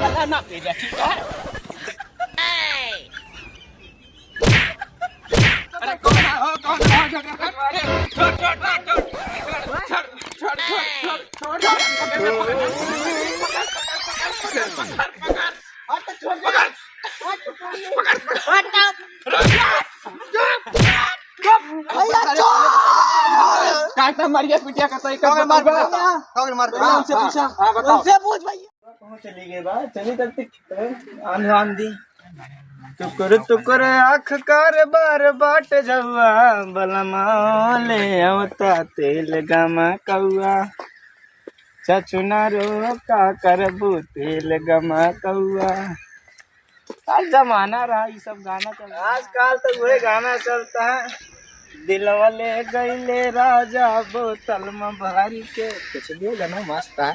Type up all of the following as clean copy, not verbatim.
वाला ना भेजा, ठीक है? अरे कौन है हो, कौन है हो? छोड़ काटना मर गया पिटिया का तो उनसे पूछा। उनसे पूछ भैया कहाँ चली गई बात चली तक आन दी टुकुर आँख कार बार बाट जौआ बलमा ले अवता तेल गमा कौआ चचुना रो का करबू तेल गमा कौआ। आज जमाना रहा ये सब गाना चलता है, आजकल तो वही गाना चलता है। दिल वाले गईले राजा बोतल में भरी के कुछ भी गाना मस्त है,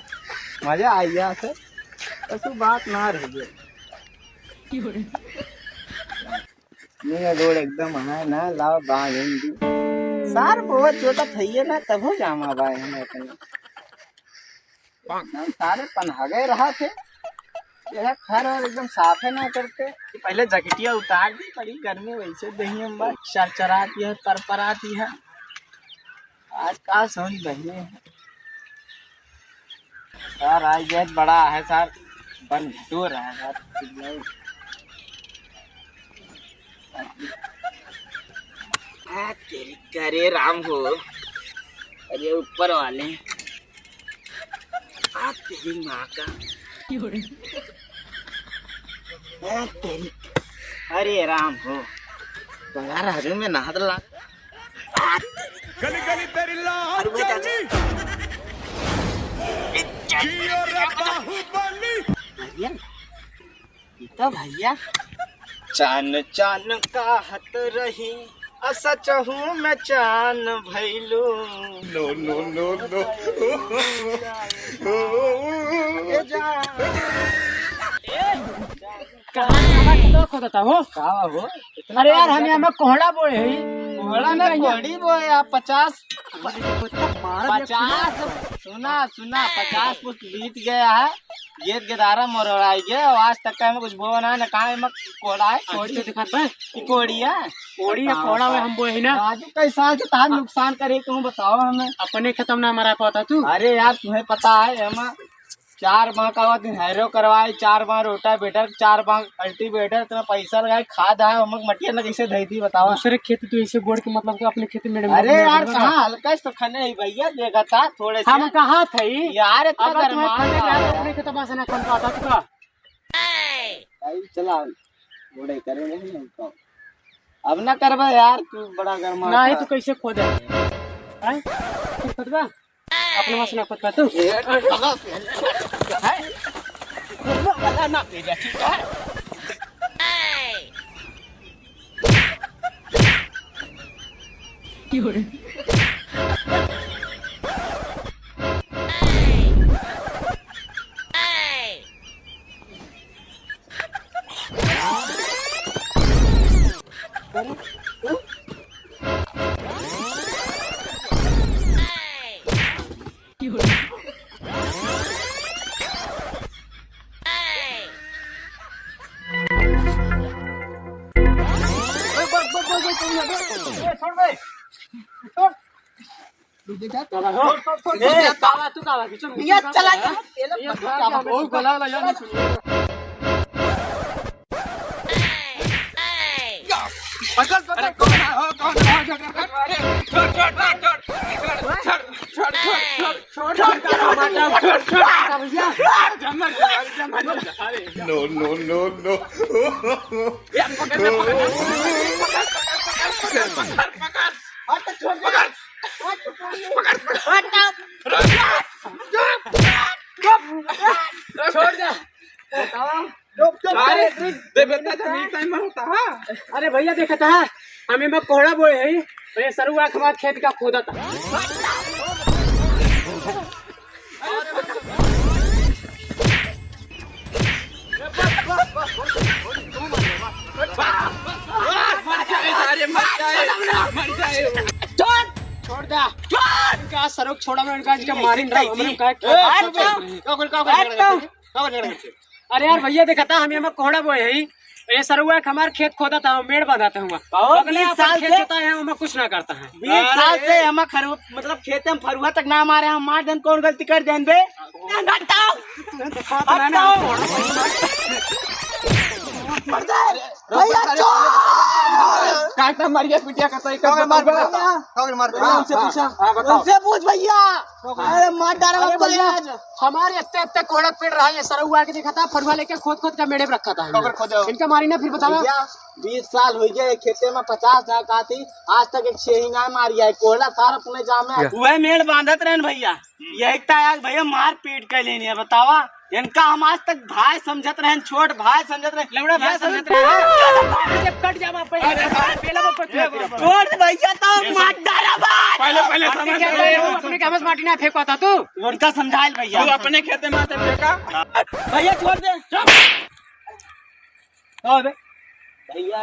मजा आ गया था। ऐसी बात ना रही है रोड एकदम है ना लाओ बाहर हिंदी सार बहुत छोटा थैये ना तब हो जामा बाय हमें सारे पन्हा गए रहा थे यह खर और एकदम साफ है ना करते। पहले जैकेटिया उतार दी बड़ी गर्मी वैसे दही में चरचराती है तरपराती है। आज का सोनी बहने सर आज बहुत बड़ा है सर बन दो रहा है सर। तेरी करे राम हो अरे ऊपर वाले तेरी माँ का तेरी अरे राम हो बड़ा राजू में नहा तो गली गली तेरी लाल भैया तो भैया चान चान का हत रही सच हूँ मैं चान भैलू नो नो नो नो अरे यार हमें हमें कोहड़ा बोए है कोहड़ा ना कोहड़ी बोए आप 50 सुना 50 फुट बीत गया है गेट गेदारा मरोड़ाई गया आज तक का हमें कुछ बोना है ना कहा में कोहड़ा है कोहड़ी तो दिखा कोहड़ी है कोहड़ा में हम बोए है ना आज कैसा तार नुकसान करे तुम बताओ हमें अपने खत्म ना मरा पाता तू। अरे यार तुम्हें पता है हम 4 माह का हैरो करवाए 4 माह रोटा बेटर 4 माह कल्टीवेटर इतना पैसा लगाए खाद है हम मटिया ना कैसे धई थी बताओ दूसरे खेत तो ऐसे बोर्ड के मतलब अपने खेत में। अरे यार कहाँ हल्का तो खने ही भैया देखा था थोड़े हम कहाँ थे यार चला बोड़े करे नहीं अब ना करवा यार तू बड़ा गर्मा ना तो कैसे खोदे अपने मसला पता तू वाला ना भेजा, ठीक है? नो नो नो नो छोड़ दे अरे भैया देखा था हमें मैं कोहड़ा बोए है सरुआ खमा खेत का खोदा था। छोड़ दे इनका सरोग छोड़ा में इनका मारी अरे यार भैया देखा था हमें कोहड़ा बोए है ये सरुआ हमारे खेत खोदा था मेड़ बांधाता हूँ अगले साल खेत होता है हम कुछ ना करता है 20 साल से हम मतलब खेते में फरुआ तक ना मारे हम मार दें कौन गलती कर दें बे काटना मारिया पिटिया उनसे पूछ भैया अरे मार डाला आज हमारे इतने इतने कोहड़ा पेड़ रहा है सरुआ के देखा था फरुआ लेके खोद खोद का मेड़े रखा था इनका मारी ना फिर बताओ 20 साल हो गए खेते में 50 ना काटी आज तक एक छेही ना मारिया है कोहड़ा सारा अपने जाम में वह मेड़ बांधत रहे भैया यही भैया मार पीट कर लेनी है बतावा इनका हम आज तक भाई समझत रहे छोट भाई समझत रहे लौड़ा भाई समझत रहे जब कट जावा छोड़ भैया तो मार डाला पहले अपने कैमस माटी ना फेंको था तू उनका समझाइल भैया तू अपने खेते में आते फेंका भैया छोड़ दे भैया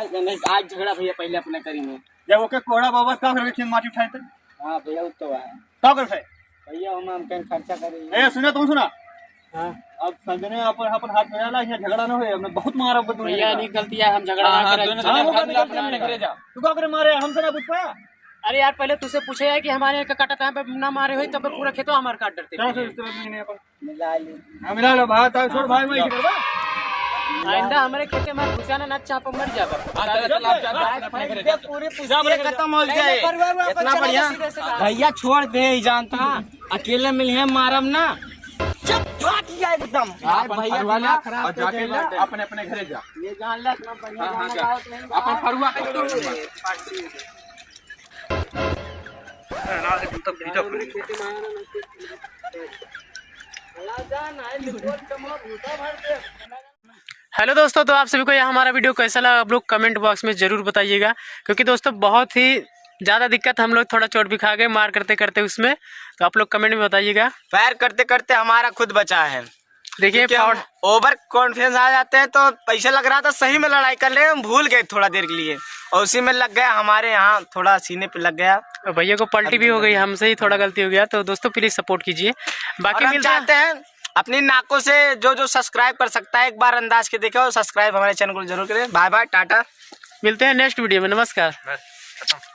आज झगड़ा भैया पहले अपने करेंगे जब ओके कोहड़ा बाबा का करके खेत माटी उठाए थे हाँ भैया वो तो है का करते भैया हम कहीं खर्चा करेंगे ए सुने तुम सुना हाँ अब संजने अपन हाथ में डाला यहाँ झगड़ा ना होए हमने बहुत मारा भैया नहीं गलती है हम झगड़ा ना करें तू का करे मारे हमसे ना पूछ पाया अरे यार पहले तुझसे पूछे है कि हमारे काटा टाइम पे ना मारे हुए तब पूरा खेतो हमारे काट डरते मिला लो भाई छोड़ भाई वही करवा आइंदा हमारे खेते में घुसा ना चाप मर जाएगा पूरी खत्म हो जाए इतना बढ़िया भैया छोड़ दे जानता अकेले मिले मारम ना एकदम भैया अपने अपने घरे जा ये जान ले अपन फरुआ हेलो दोस्तों, तो आप सभी को यह हमारा वीडियो कैसा लगा आप लोग कमेंट बॉक्स में ज़रूर बताइएगा, क्योंकि दोस्तों बहुत ही ज़्यादा दिक्कत हम लोग थोड़ा चोट भी खा गए मार करते करते उसमें, तो आप लोग कमेंट में बताइएगा। पैर करते करते हमारा खुद बचा है। देखिए ओवर कॉन्फिडेंस आ जाते हैं तो पैसा लग रहा था सही में लड़ाई कर ले, हम भूल गए थोड़ा देर के लिए और उसी में लग गया हमारे यहाँ थोड़ा सीने पे लग गया। भैया को पलटी भी हो गई, हमसे ही थोड़ा गलती हो गया, तो दोस्तों प्लीज सपोर्ट कीजिए। बाकी मिल चाहते हैं अपनी नाकों से जो सब्सक्राइब कर सकता है एक बार अंदाज के देखे और सब्सक्राइब हमारे चैनल को जरूर करें। बाय बाय टाटा, मिलते हैं नेक्स्ट वीडियो में, नमस्कार,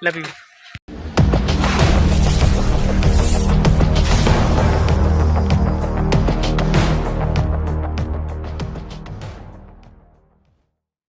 लव यू।